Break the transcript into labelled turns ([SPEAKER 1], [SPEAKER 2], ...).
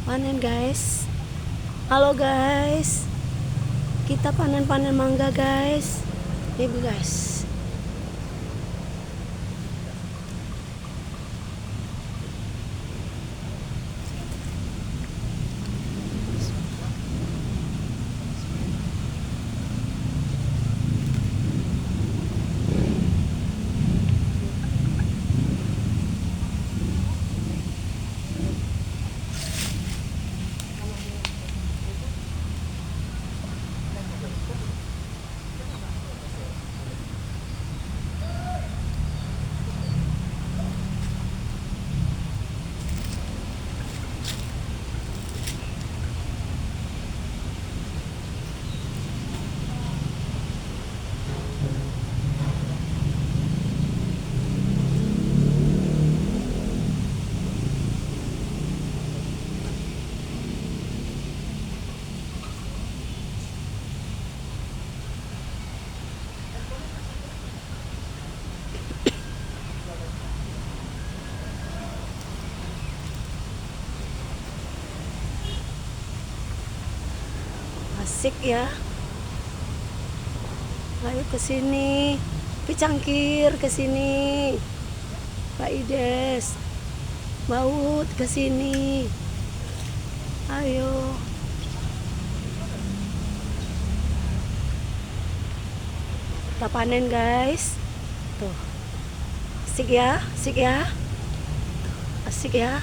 [SPEAKER 1] Panen guys. Halo guys. Kita panen-panen mangga guys. Ibu guys. Asik ya. Ayo ke sini. Picangkir ke sini. Pak Ides. Baut ke sini. Ayo. Kita panen guys. Tuh. Asik ya, asik ya. Asik ya.